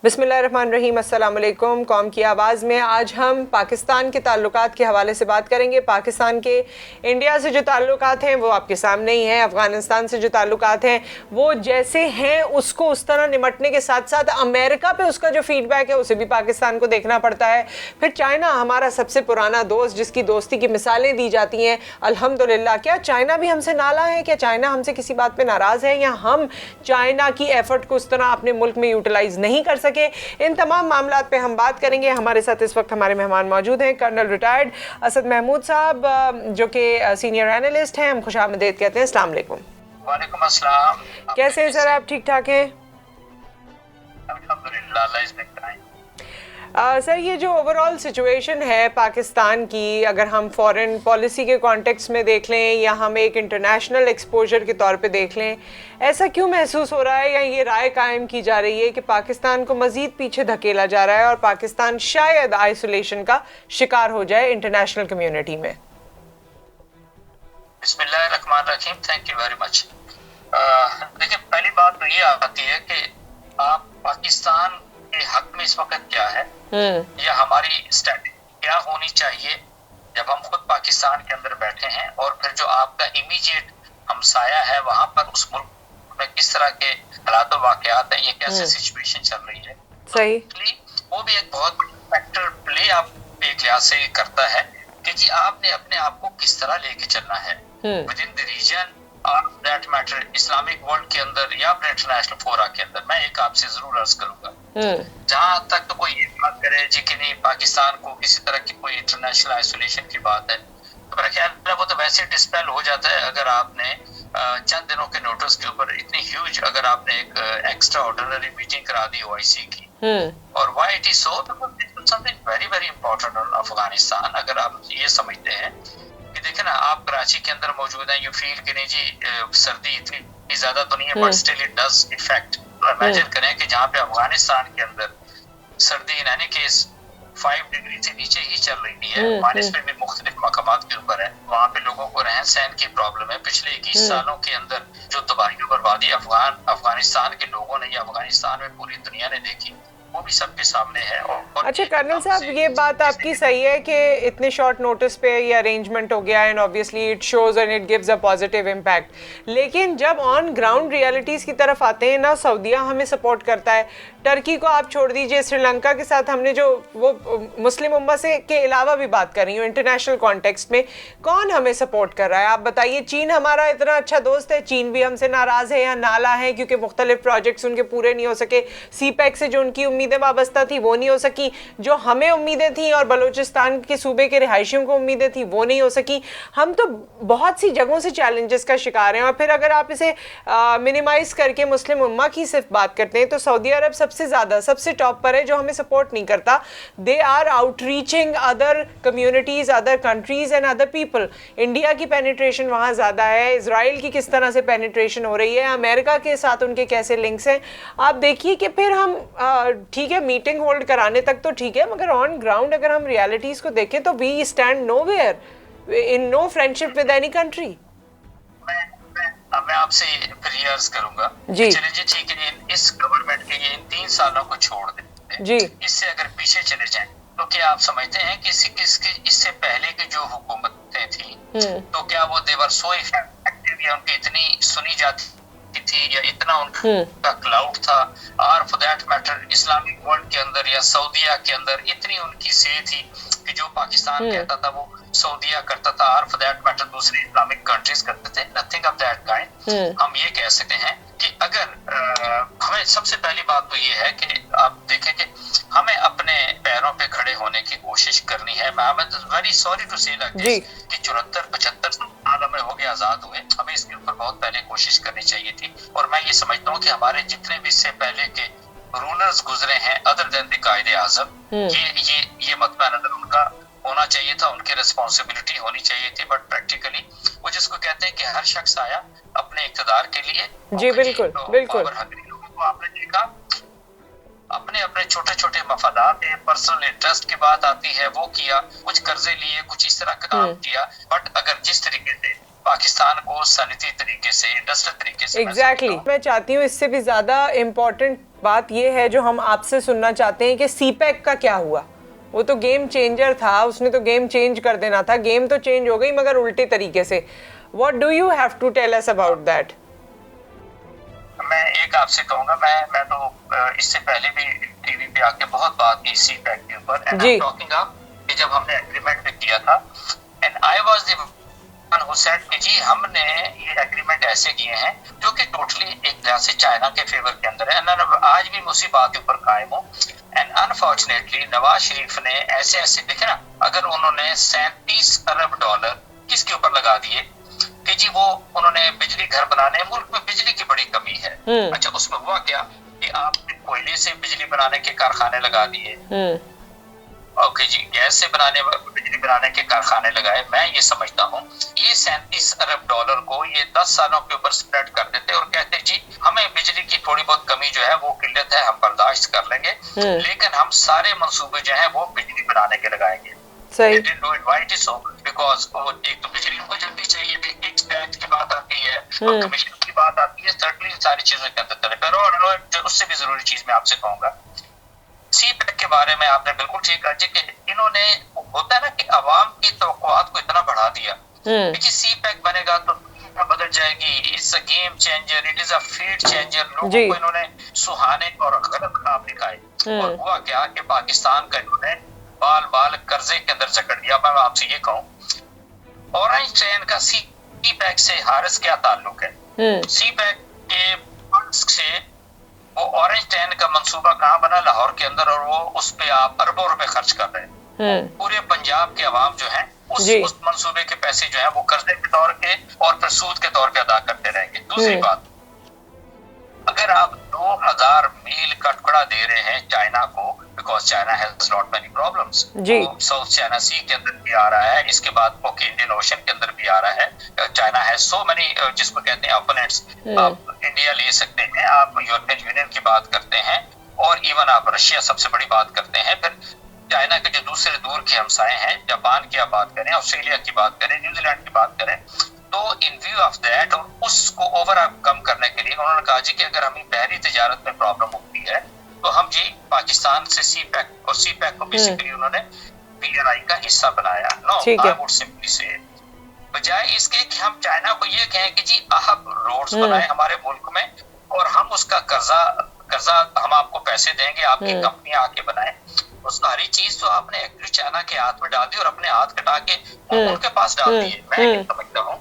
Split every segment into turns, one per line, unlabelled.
बिस्मिल्लाहिर्रहमानिर्रहीम, अस्सलाम वालेकुम। कौम की आवाज़ में आज हम पाकिस्तान के ताल्लुकात के हवाले से बात करेंगे। पाकिस्तान के इंडिया से जो ताल्लुकात हैं वो आपके सामने ही हैं। अफ़गानिस्तान से जो ताल्लुकात हैं वो जैसे हैं उसको उस तरह निमटने के साथ साथ अमेरिका पे उसका जो फीडबैक है उसे भी पाकिस्तान को देखना पड़ता है। फिर चाइना, हमारा सबसे पुराना दोस्त जिसकी दोस्ती की मिसालें दी जाती हैं, अल्हम्दुलिल्लाह, क्या चाइना भी हमसे नाला है? क्या चाइना हमसे किसी बात पर नाराज़ है या हम चाइना की एफर्ट को उस तरह अपने मुल्क में यूटिलाइज नहीं कर सके? इन तमाम मामलात पे हम बात करेंगे। हमारे साथ इस वक्त हमारे मेहमान मौजूद हैं कर्नल रिटायर्ड असद महमूद साहब, जो कि सीनियर एनालिस्ट हैं। हम खुशामदीद कहते हैं। अस्सलाम वालेकुम।
वालेकुम अस्सलाम।
कैसे हैं सर आप? ठीक ठाक हैं?
अल्हम्दुलिल्लाह, अल्लाह इज़ बेहतरीन।
सर, ये जो ओवरऑल सिचुएशन है पाकिस्तान की, अगर हम फॉरेन पॉलिसी के कॉन्टेक्स्ट में देख लें या हम एक इंटरनेशनल एक्सपोजर के तौर पे देख लें, ऐसा क्यों महसूस हो रहा है या ये राय कायम की जा रही है कि पाकिस्तान को मज़ीद पीछे धकेला जा रहा है और पाकिस्तान शायद आइसोलेशन का शिकार हो जाए इंटरनेशनल कम्युनिटी में?
बिस्मिल्लाहिर्रहमानिर्रहीम, थैंक यू वेरी मच। देखिए, पहली बात तो ये आती है कि आप पाकिस्तान के हक में इस वक्त क्या है या हमारी स्ट्रेटजी क्या होनी चाहिए जब हम खुद पाकिस्तान के अंदर बैठे हैं, और फिर जो आपका इमीडिएट हमसाया है वहां पर उस मुल्क में किस तरह के हालात वाकयात है, ये कैसे सिचुएशन चल रही है।
सही,
वो भी एक बहुत बड़ा फैक्टर प्ले आप एक लिहाज से करता है कि जी आपने अपने आप को किस तरह लेके चलना है विद इन द रीजन और दैट मैटर, इस्लामिक वर्ल्ड के अंदर या इंटरनेशनल फोरा के अंदर। मैं एक आपसे जरूर अर्ज करूंगा, जहां तक तो कोई ये बात करे जी कि नहीं पाकिस्तान को किसी तरह की कोई इंटरनेशनल आइसोलेशन की बात है, तो मेरा ख्याल है वो तो वैसे डिस्पेल हो जाता है अगर आपने चंद दिनों के नोटिस के ऊपर इतनी ह्यूज अगर आपने एक एक्स्ट्रा ऑर्डिनरी मीटिंग करा दी ओआईसी की। और why it is so, because something very very important on Afghanistan. अगर आप ये समझते हैं कि देखें ना, आप कराची के अंदर मौजूद हैं, यू फील कि नहीं जी सर्दी इतनी ज्यादा तो नहीं है, but still it does effect. Imagine करें कि जहाँ पे अफगानिस्तान के अंदर सर्दी इन एनी केस 5 डिग्री से नीचे ही चल रही है, माइनस पे भी मुख्तलिफ मकामात के ऊपर है, वहाँ पे लोगों को रहन सहन की प्रॉब्लम है। पिछले 21 सालों के अंदर जो तबाही बर्बादी अफगानिस्तान के लोगों ने या अफगानिस्तान में पूरी दुनिया ने देखी, वो भी सबके सामने है। और
अच्छा कर्नल साहब, ये बात आपकी सही है कि इतने शॉर्ट नोटिस पे ये अरेंजमेंट हो गया and obviously it shows and it gives a positive impact, लेकिन जब ऑन ग्राउंड रियलिटीज़ की तरफ आते हैं ना, सऊदीया हमें सपोर्ट करता है, टर्की को आप छोड़ दीजिए, श्रीलंका के साथ हमने जो वो मुस्लिम उम्मा से के अलावा भी बात कर रही हूँ इंटरनेशनल कॉन्टेक्स्ट में, कौन हमें सपोर्ट कर रहा है आप बताइए? चीन हमारा इतना अच्छा दोस्त है, चीन भी हमसे नाराज़ है या नाला है क्योंकि मुख्तलिफ प्रोजेक्ट्स उनके पूरे नहीं हो सके, सीपैक से जो उनकी उम्मीदें वाबस्ता थी वो नहीं हो सकी, जो हमें उम्मीदें थी और बलूचिस्तान के सूबे के रिहायशियों को उम्मीदें थी वो नहीं हो सकी। हम तो बहुत सी जगहों से चैलेंजेस का शिकार हैं। और फिर अगर आप इसे मिनिमाइज करके मुस्लिम उम्मा की सिर्फ बात करते हैं तो सऊदी अरब सबसे ज़्यादा सबसे टॉप पर है जो हमें सपोर्ट नहीं करता। They are outreaching other communities, other countries and other people. India की पेनिट्रेशन वहाँ ज़्यादा है, इसराइल की किस तरह से पेनिट्रेशन हो रही है, अमेरिका के साथ उनके कैसे लिंक्स हैं, आप देखिए कि फिर हम ठीक है मीटिंग होल्ड कराने तक तो ठीक है, मगर ऑन ग्राउंड अगर हम रियलिटीज़ को देखें तो we stand nowhere in no friendship with any country.
मैं आपसे फिर ये अर्ज करूंगा
जी,
चलिए जी ठीक है, इस गवर्नमेंट के ये इन 3 सालों को छोड़ देते
जी,
इससे अगर पीछे चले जाएं तो क्या आप समझते हैं कि इससे पहले की जो हुकूमतें थी तो क्या वो देवर सो इफेक्टिव या उनकी इतनी सुनी जाती थी या इतना उनका क्लाउड था, और for that matter Islamic world के अंदर या सऊदीया के अंदर इतनी उनकी से थी कि जो पाकिस्तान कहता था वो सऊदीया करता था, और फॉर दैट मैटर दूसरी इस्लामिक कंट्रीज करते थे। Nothing of that kind. हम ये कह सकते हैं कि अगर हमें सबसे पहली बात तो ये है कि आप देखें कि हमें अपने पैरों पे खड़े होने की कोशिश करनी है। मैं वेरी सॉरी टू से लाइक दिस कि 74-75 साल हमें हो गए आजाद हुए, हमें इसके ऊपर बहुत पहले कोशिश करनी चाहिए थी। और मैं ये समझता हूँ कि हमारे जितने भी इससे पहले के रूलर्स गुजरे हैं अदर देन द कायदे आजम, ये मतनजर उनका होना चाहिए था, उनकी रिस्पॉन्सिबिलिटी होनी चाहिए थी। बट प्रैक्टिकली वो जिसको कहते हैं कि हर शख्स आया अपने इक़्तिदार के लिए।
जी बिल्कुल बिल्कुल।
लोगों को आपने देखा अपने अपने छोटे छोटे मफादात है, पर्सनल इंटरेस्ट की बात आती है, वो किया, कुछ कर्जे लिए, कुछ इस तरह का काम किया। बट अगर जिस तरीके से पाकिस्तान को सनती तरीके से, इंडस्ट्रियल तरीके से
एग्जैक्टली मैं चाहती हूँ इससे भी ज़्यादा इम्पोर्टेंट बात ये है जो हम आपसे सुनना चाहते हैं कि सीपैक का क्या हुआ। वो तो गेम चेंजर था, उसने तो गेम चेंज कर देना था, गेम तो चेंज हो गई मगर उल्टे तरीके से। What do you have to tell us about that?
मैं एक आपसे कहूंगा, मैं तो इससे पहले भी टीवी पे आके बहुत बात की सीपैक के ऊपर, and I am talking up कि जब हमने एग्रीमेंट पे किया था, and I was the one who said कि जी हमने ये एग्रीमेंट ऐसे किए हैं जो कि टोटली एक तरह से चाइना के फेवर के अंदर है, एंड आज भी मैं उसी बात के ऊपर कायम हूँ। एंड अनफॉर्चुनेटली नवाज शरीफ ने ऐसे ऐसे देखे ना, अगर उन्होंने 37 अरब डॉलर किसके ऊपर लगा दिए कि जी वो उन्होंने बिजली घर बनाने, मुल्क में बिजली की बड़ी कमी है। अच्छा, उसमें हुआ क्या कि आपने कोयले से बिजली बनाने के कारखाने लगा दिए, ओके जी, गैस से बिजली बनाने के कारखाने लगाए। मैं ये समझता हूँ ये 37 अरब डॉलर को ये 10 सालों के ऊपर स्प्रेड कर देते और कहते जी हमें बिजली की थोड़ी बहुत कमी जो है वो किल्लत है, हम बर्दाश्त कर लेंगे, लेकिन हम सारे मंसूबे जो है वो बिजली बनाने के लगाएंगे। बिकॉज एक तो बिजली को जल्दी चाहिए, टैक्स की बात आती है, कमीशन की बात आती है, सर्टनली सारी चीजों के अंदर। और जो उससे भी जरूरी चीज मैं आपसे कहूंगा, सीपैक के बारे में आपने बिल्कुल ठीक कहा कि इन्होंने, होता है ना कि अवाम की तवक्कुआत को इतना बढ़ा दिया कि सीपैक बनेगा तो बदल जाएगी, it's a game changer, it is a feed changer. लोगों को इन्होंने सुहाने और गलत ख्वाब दिखाए और हुआ क्या कि पाकिस्तान का इन्होंने बाल बाल कर्जे के अंदर जकड़ दिया। मैं आपसे ये कहूं, ऑरेंज ट्रेन का सीपैक से हारिस क्या ताल्लुक है? सीपैक के से वो ऑरेंज ट्रेन का मंसूबा कहाँ बना? लाहौर के अंदर, और वो उस पे आप अरबों रुपए खर्च कर रहे हैं। पूरे पंजाब के अवाम जो है उस मंसूबे के पैसे जो है वो कर्जे के तौर पे और फिर सूद के तौर पे अदा करते रहेंगे। दूसरी बात, अगर आप 2000 मील का टुकड़ा दे रहे हैं चाइना को, because China has not many problems, South China Sea के अंदर भी आ रहा है, इसके बाद ओके इंडियन ओशन के अंदर भी आ रहा है। चाइना हैज सो मेनी, जिसको कहते हैं ओपोनेंट्स, आप इंडिया ले सकते हैं, आप यूरोपियन यूनियन की बात करते हैं, और इवन आप रशिया सबसे बड़ी बात करते हैं। फिर चाइना के जो दूसरे दूर के हमसाए हैं, जापान की आप बात करें, ऑस्ट्रेलिया की बात करें, न्यूजीलैंड की बात करें, तो इन व्यू ऑफ दैट और उसको ओवरकम करने के लिए उन्होंने कहा जी कि अगर हमें बहरी तिजारत में प्रॉब्लम होती है तो हम जी पाकिस्तान से सीपैक, और सीपैक को बेसिकली उन्होंने BRI का हिस्सा बनाया। नो, आई वुड सिंपली से, बजाय इसके कि हम चाइना को ये कहें कि जी आप रोड्स बनाए हमारे मुल्क में और हम उसका कर्जा हम आपको पैसे देंगे, आपकी कंपनियां आके बनाए, तो सारी चीज तो आपने एक्चुअली चाइना के हाथ में डाल दी और अपने हाथ कटा के उनके पास डाल दिए। मैं ये समझता हूँ,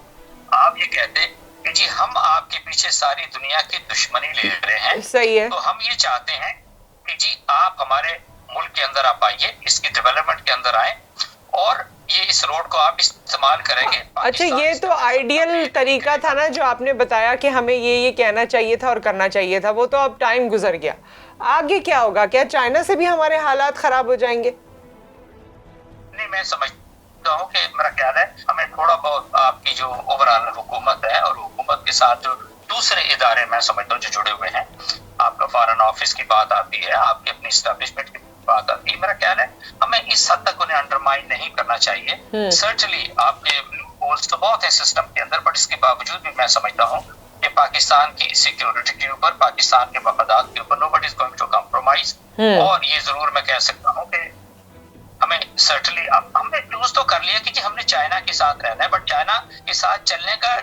आप ये कहते कि जी हम आपके पीछे सारी दुनिया की दुश्मनी ले रहे हैं,
सही है,
तो हम ये चाहते हैं कि जी आप हमारे मुल्क के अंदर आप आइए, इसकी डेवलपमेंट के अंदर आए और ये इस रोड को आप इस्तेमाल करेंगे।
अच्छा, ये तो आइडियल तरीका था ना जो आपने बताया कि हमें ये कहना चाहिए था और करना चाहिए था, वो तो अब टाइम गुजर गया। आगे क्या होगा? क्या चाइना से भी हमारे हालात खराब हो जाएंगे?
नहीं, मैं समझता हूँ कि मेरा ख्याल है हमें थोड़ा बहुत आपकी जो ओवरऑल हुकूमत है और हुकूमत के साथ जो दूसरे इदारे मैं समझता हूँ जो जुड़े हुए हैं, आपका फॉरेन ऑफिस की बात आती है, आपकी अपनी एस्टेब्लिशमेंट की बात आती है, मेरा ख्याल है हमें इस हद तक उन्हें अंडरमाइन नहीं करना चाहिए। सर्टनली आपके गोल्स तो बहुत है सिस्टम के अंदर, बट इसके बावजूद भी मैं समझता हूँ कि पाकिस्तान की सिक्योरिटी के ऊपर, पाकिस्तान के मफादात के ऊपर nobody is going to compromise. और ये जरूर मैं कह सकता हूँ कि हमें सर्टनली, अब हमने चूज तो कर लिया कि जी हमने चाइना के साथ रहना है, बट चाइना के साथ चलने का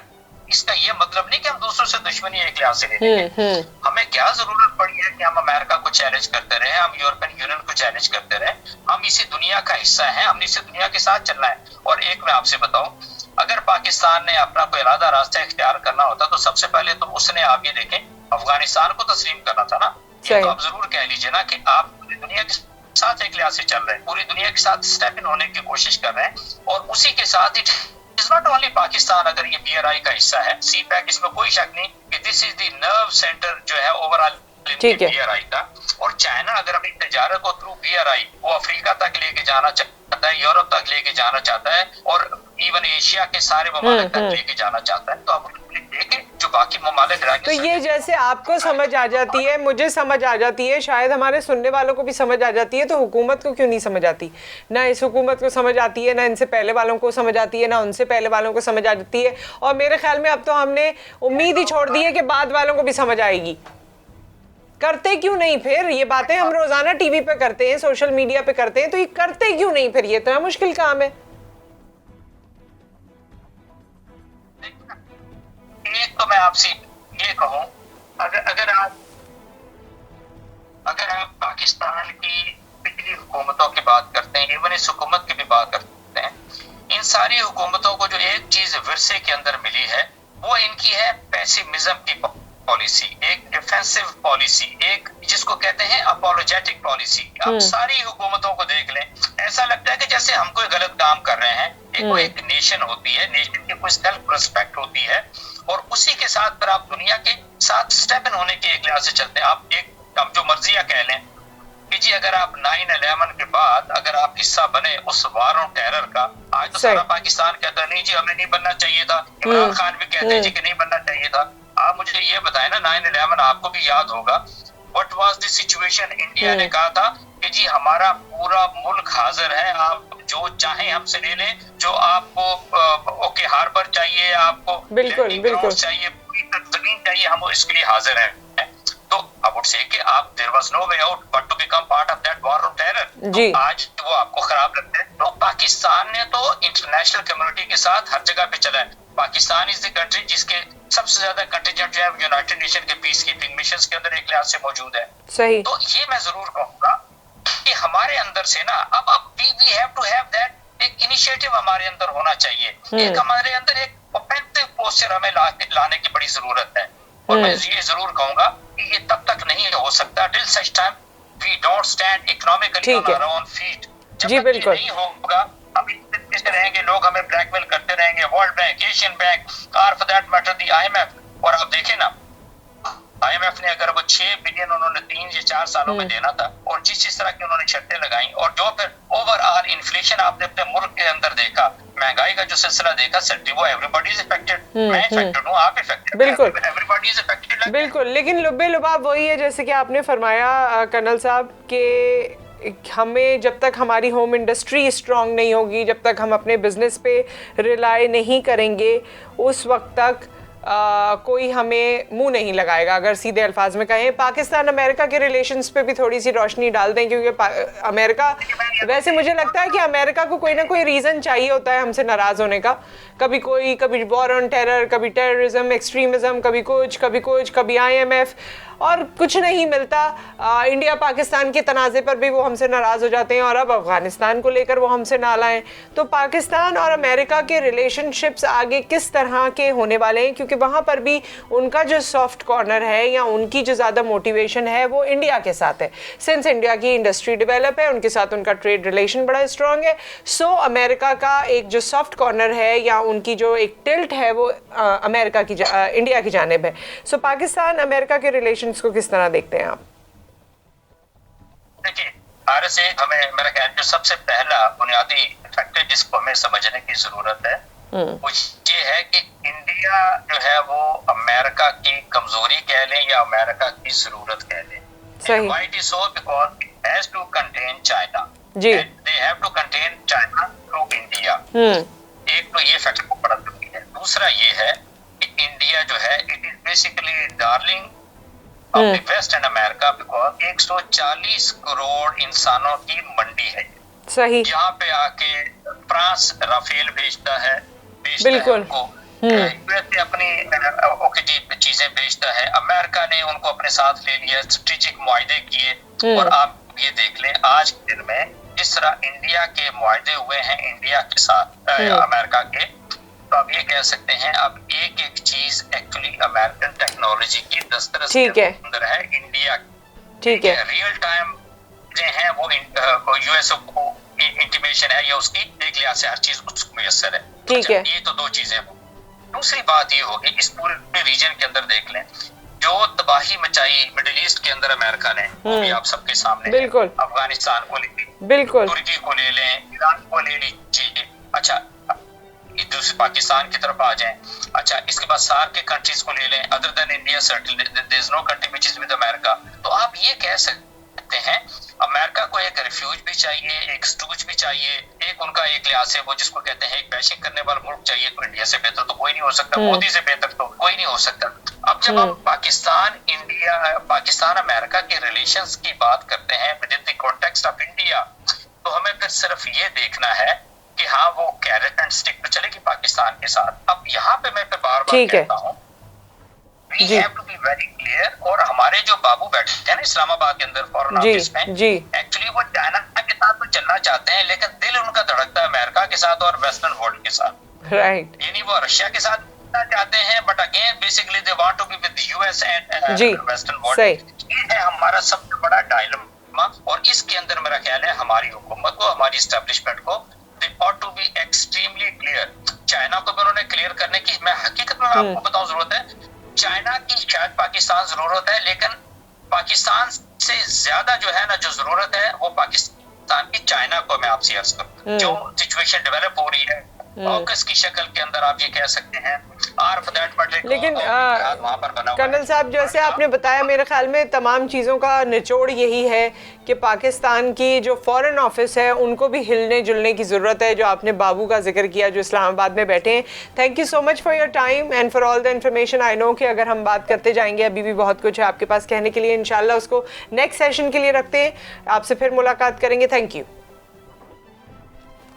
इसका ये मतलब नहीं कि हम दूसरों से दुश्मनी एक लिहाज से लेंगे। हमें क्या जरूरत पड़ी है कि हम अमेरिका को चैलेंज करते रहे, हम यूरोपियन यूनियन को चैलेंज करते रहे, हम इसी दुनिया का हिस्सा हैं, हमने इसी दुनिया के साथ चलना है। और एक मैं आपसे बताऊं, अगर पाकिस्तान ने अपना कोई अलग रास्ता इख्तियार करना होता तो सबसे पहले तो उसने, आप ये देखें, अफगानिस्तान को तस्लीम करना था ना। तो आप जरूर कह लीजिए ना कि आप पूरी दुनिया के साथ एक लिहाज से चल रहे हैं, पूरी दुनिया के साथ स्टेप इन होने की कोशिश कर रहे हैं, और उसी के साथ इट्स नॉट ओनली पाकिस्तान, अगर ये BRI का हिस्सा है, सीपैक, इसमें कोई शक नहीं कि this is the nerve centre जो है ओवरऑल BRI का। और चाइना अगर अपनी तजारत को थ्रू BRI वो अफ्रीका तक लेके जाना चाहता है, यूरोप तक लेके जाना चाहता है, और इवन एशिया के सारे ममालिक तक लेके जाना चाहता है, तो आप देखें जो बाकी ममालिक रह गए।
तो ये जैसे आपको समझ आ जाती है, मुझे समझ आ जाती है, शायद हमारे सुनने वालों को भी समझ आ जाती है, तो हुकूमत को क्यों नहीं समझ आती? ना इस हुकूमत को समझ आती है, ना इनसे पहले वालों को समझ आती है, ना उनसे पहले वालों को समझ आ जाती है, और मेरे ख्याल में अब तो हमने उम्मीद ही छोड़ दी है कि बाद वालों को भी समझ आएगी। करते क्यों नहीं फिर? ये बातें हम रोजाना टीवी पे करते हैं, सोशल मीडिया पे करते हैं, तो ये करते क्यों नहीं फिर? ये तो मुश्किल काम है।
एक तो मैं आपसे ये कहूं, अगर आप पाकिस्तान की पिछली हुकूमतों की बात करते हैं, इवन इस हुकूमत की भी बात करते हैं, इन सारी हुकूमतों को जो एक चीज विरसे के अंदर मिली है वो इनकी है पेसिमिज्म की पॉलिसी, एक डिफेंसिव पॉलिसी, एक जिसको कहते हैं अपोलोजेटिक पॉलिसी। आप सारी हुकूमतों को देख लें, ऐसा लगता है कि जैसे हम कोई गलत काम कर रहे हैं। एक नेशन होती है, नेशन की कोई सेल्फ रिस्पेक्ट होती है, और उसी के साथ फिर आप दुनिया के साथ स्टेप इन होने के एक लिहाज से चलते हैं। आप जो मर्जिया कह लें कि जी अगर आप 9/11 के बाद अगर आप हिस्सा बने उस वार ऑन टेरर का, आज तो सारा पाकिस्तान कहता है नहीं जी हमें नहीं बनना चाहिए था, इमरान खान भी कहते हैं जी कि नहीं बनना चाहिए था। आप मुझे ये बताएं ना, 9/11 आपको भी याद होगा, what was the situation? India ने कहा था कि जी हमारा पूरा मुल्क हाजिर है, आप जो चाहें हमसे ले लें, जो आपको ओके हार्बर चाहिए, आपको
बिल्कुल
चाहिए, पूरी जमीन चाहिए, हम इसके लिए हाजिर हैं। तो आई वुड से कि आप there was no way out but to become part of that war on terror. तो आज वो आपको खराब लगता है। तो पाकिस्तान ने तो इंटरनेशनल कम्युनिटी के साथ हर जगह पे चला है। पाकिस्तान इज द कंट्री जिसके सबसे ज्यादा कंटिजेंट जो है यूनाइटेड नेशन के पीस कीपिंग मिशंस के अंदर एक लिहाज से मौजूद है।
सही।
तो ये मैं जरूर कहूंगा कि हमारे अंदर से ना अब we have to have that एक इनिशिएटिव हमारे अंदर होना चाहिए। एक हमारे अंदर एक ऑफेंसिव पोस्चर हमें लाने की बड़ी जरूरत है। और मैं ये जरूर कहूंगा कि ये तब तक नहीं हो सकता till such time we don't stand economically on our own feet.
जी बिल्कुल
नहीं होगा, हम इस रहेंगे, लोग हमें ब्लैकमेल करते रहेंगे, वर्ल्ड बैंक, एशियन बैंक, और for that matter the IMF। और आप देखें ना, IMF ने अगर वो 6 बिलियन उन्होंने 3 या 4 सालों में देना था, और जिस तरह की उन्होंने शर्तें लगाई, और जो फिर ओवरऑल इन्फ्लेशन आपने अपने मुल्क के अंदर देखा, महंगाई का जो सिलसिला देखा, सर वो एवरीबॉडी इज अफेक्टेड। मैं अफेक्टेड हूं, आप अफेक्टेड,
बिल्कुल
एवरीबॉडी इज अफेक्टेड।
बिल्कुल। लेकिन लुब्बे लुबाब वही है जैसे कि आपने फरमाया कर्नल साहब के हमें जब तक हमारी होम इंडस्ट्री स्ट्रांग नहीं होगी, जब तक हम अपने बिजनेस पे रिलाई नहीं करेंगे, उस वक्त तक कोई हमें मुंह नहीं लगाएगा। अगर सीधे अल्फाज में कहें, पाकिस्तान अमेरिका के रिलेशंस पे भी थोड़ी सी रोशनी डाल दें, क्योंकि अमेरिका, वैसे मुझे लगता है कि अमेरिका को कोई ना कोई रीज़न चाहिए होता है हमसे नाराज़ होने का। कभी वॉर ऑन टेरर, कभी टेररिज्म, एक्सट्रीमिज्म, कभी IMF, और कुछ नहीं मिलता। इंडिया पाकिस्तान के तनाज़े पर भी वो हमसे नाराज़ हो जाते हैं, और अब अफ़गानिस्तान को लेकर वो हमसे ना लाएं। तो पाकिस्तान और अमेरिका के रिलेशनशिप्स आगे किस तरह के होने वाले हैं, क्योंकि वहाँ पर भी उनका जो सॉफ्ट कॉर्नर है या उनकी जो ज़्यादा मोटिवेशन है वो इंडिया के साथ है। सिंस इंडिया की इंडस्ट्री डेवलप है, उनके साथ उनका ट्रेड रिलेशन बड़ा स्ट्रॉन्ग है, सो अमेरिका का एक जो सॉफ्ट कॉर्नर है या उनकी जो एक टिल्ट है वो अमेरिका की इंडिया की जानिब है। सो पाकिस्तान अमेरिका के रिलेशन को किस तरह देखते हैं आप?
देखिए, RSA हमें, मेरा ख्याल जो सबसे पहला बुनियादी फैक्टर जिसको हमें समझने की जरूरत है वो ये है कि इंडिया जो है वो अमेरिका की कमजोरी कह लें या अमेरिका की जरूरत कह लें।
सही।
Why it is so? Because it has to contain China.
Ji.
They have to contain China through India. एक तो ये फैक्टर बड़ा जरूरी है। दूसरा ये है कि इंडिया जो है it is basically darling west and America, because 140 crore इंसानों की मंडी है।
सही।
यहाँ पे आके फ्रांस राफेल बेचता है,
बिल्कुल
यूएस अपनी ओके जी चीजें बेचता है, अमेरिका ने उनको अपने साथ ले लिया, स्ट्रेटेजिक मुआहदे किए। और आप ये देख लें आज के दिन में जिस तरह इंडिया के मुआहदे हुए हैं इंडिया के साथ अमेरिका के, तो आप ये कह सकते हैं अब एक एक चीज एक्चुअली अमेरिकन टेक्नोलॉजी की दस्तरस के अंदर है इंडिया।
ठीक है।
रियल टाइम जो है वो यूएस को इंटीमेशन है या उसकी एक लिहाज से हर चीज उसको मुयस्सर है।
ठीक है।
ये तो दो चीजें। दूसरी बात ये होगी, इस पूरे रीजन के अंदर देख लें जो तबाही मचाई मिडिल ईस्ट के अंदर अमेरिका ने, वो भी आप सबके सामने।
बिल्कुल।
अफगानिस्तान को ले लें,
बिल्कुल,
तुर्की को ले लें, ईरान को ले लीजिए। अच्छा, दूसरे पाकिस्तान की तरफ आ जाएं। अच्छा, इसके बाद सार्क के कंट्रीज को ले लें, other than India certainly there is no country which is with America. तो आप ये कह सकते सकते हैं अमेरिका को एक रिफ्यूज भी चाहिए, एक स्टूज भी चाहिए, एक उनका एक लिहाज से वो जिसको कहते हैं एक बैशिंग करने वाला मुल्क चाहिए। तो इंडिया से बेहतर तो कोई नहीं हो सकता, मोदी से बेहतर तो कोई नहीं हो सकता। अब जब हम पाकिस्तान इंडिया, पाकिस्तान अमेरिका के रिलेशंस की बात करते हैं with in the context of India, तो हमें फिर सिर्फ ये देखना है कि हाँ वो कैरेट एंड स्टिक पे चलेगी पाकिस्तान के साथ। अब यहाँ पे मैं बार बार कहता हूँ we have to be very clear, और हमारे जो बाबू बैठे हैं ना इस्लामाबाद के अंदर फॉरेन ऑफिस में, एक्चुअली वो चाइना के साथ तो चलना चाहते हैं, लेकिन दिल उनका धड़कता है अमेरिका के साथ और वेस्टर्न वर्ल्ड के साथ, राइट। यानी वो रशिया के साथ चाहते हैं, but again basically they want to be with US and western world. ये है हमारा सबसे बड़ा डायलेमा, और इसके अंदर मेरा ख्याल है हमारी हुकूमत को, हमारी एस्टेब्लिशमेंट को दे ought to be extremely clear। China को भी उन्होंने क्लियर करने की, मैं हकीकत में आपको बताऊं, जरूरत है चाइना की, शायद पाकिस्तान जरूरत है, लेकिन पाकिस्तान से ज्यादा जो है ना जो जरूरत है वो पाकिस्तान की चाइना को। मैं आपसे अर्ज करूं जो सिचुएशन डेवलप हो रही है ऑकस की शक्ल के अंदर, आप ये कह सकते हैं, और फॉर दैट मैटर, लेकिन वहां पर बना
कर्नल साहब जैसे आपने बताया, मेरे ख्याल में तमाम चीज़ों का निचोड़ यही है कि पाकिस्तान की जो फॉरेन ऑफिस है उनको भी हिलने जुलने की ज़रूरत है। जो आपने बाबू का जिक्र किया जो इस्लामाबाद में बैठे हैं, thank you so much for your time and for all the information. I know कि अगर हम बात करते जाएंगे अभी भी बहुत कुछ है आपके पास कहने के लिए, इंशाल्लाह उसको नेक्स्ट सेशन के लिए रखते हैं, आपसे फिर मुलाकात करेंगे। Thank you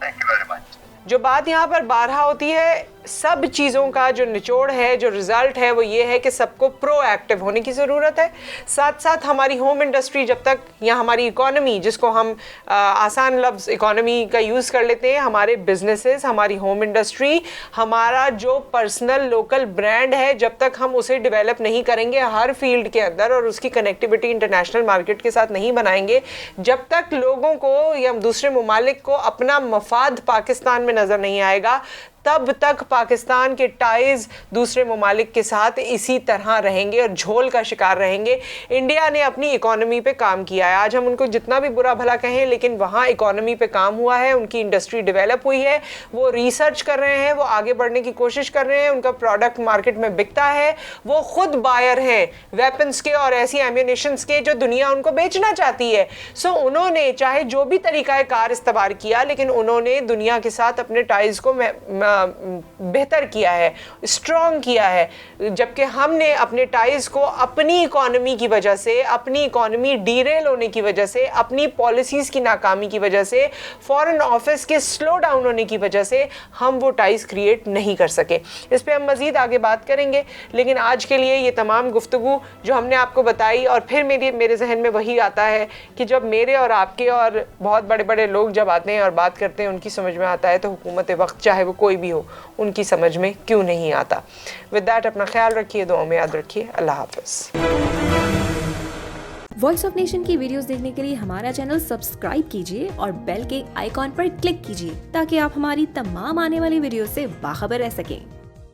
very much.
जो बात यहाँ पर बारहा होती है, सब चीज़ों का जो निचोड़ है, जो रिजल्ट है, वो ये है कि सबको प्रोएक्टिव होने की ज़रूरत है। साथ साथ हमारी होम इंडस्ट्री जब तक, या हमारी इकोनॉमी, जिसको हम आसान लफ्ज़ इकोनॉमी का यूज़ कर लेते हैं, हमारे बिजनेसेस, हमारी होम इंडस्ट्री, हमारा जो पर्सनल लोकल ब्रांड है, जब तक हम उसे डेवलप नहीं करेंगे हर फील्ड के अंदर और उसकी कनेक्टिविटी इंटरनेशनल मार्केट के साथ नहीं बनाएंगे, जब तक लोगों को या दूसरे ममालिक को अपना मफाद पाकिस्तान में नज़र नहीं आएगा, तब तक पाकिस्तान के टाइज दूसरे ममालिक के साथ इसी तरह रहेंगे और झोल का शिकार रहेंगे। इंडिया ने अपनी इकोनॉमी पे काम किया है, आज हम उनको जितना भी बुरा भला कहें, लेकिन वहाँ इकोनॉमी पे काम हुआ है, उनकी इंडस्ट्री डेवलप हुई है, वो रिसर्च कर रहे हैं, वो आगे बढ़ने की कोशिश कर रहे हैं, उनका प्रोडक्ट मार्केट में बिकता है, वो खुद बायर हैं वेपन्स के और ऐसी एम्यूनिशंस के जो दुनिया उनको बेचना चाहती है। सो उन्होंने चाहे जो भी तरीक़ा कार इस्तेमाल किया, लेकिन उन्होंने दुनिया के साथ अपने टाइज को बेहतर किया है, स्ट्रॉन्ग किया है, जबकि हमने अपने टाइज को अपनी इकोनॉमी की वजह से, अपनी इकोनॉमी डीरेल होने की वजह से, अपनी पॉलिसीज़ की नाकामी की वजह से, फॉरेन ऑफिस के स्लो डाउन होने की वजह से हम वो टाइज क्रिएट नहीं कर सके। इस पर हम मज़ीद आगे बात करेंगे, लेकिन आज के लिए ये तमाम गुफ्तगू जो हमने आपको बताई, और फिर मेरे जहन में वही आता है कि जब मेरे और आपके और बहुत बड़े बड़े लोग जब आते हैं और बात करते हैं, उनकी समझ में आता है, तो हुकूमत वक्त चाहे वो कोई भी हो, उनकी समझ में क्यों नहीं आता। विद दैट अपना ख्याल रखिए, दुआ में याद रखिए। अल्लाह हाफ़िज़।
वॉइस ऑफ नेशन की वीडियोस देखने के लिए हमारा चैनल सब्सक्राइब कीजिए और बेल के आइकॉन पर क्लिक कीजिए ताकि आप हमारी तमाम आने वाली वीडियो से बाखबर रह सकें।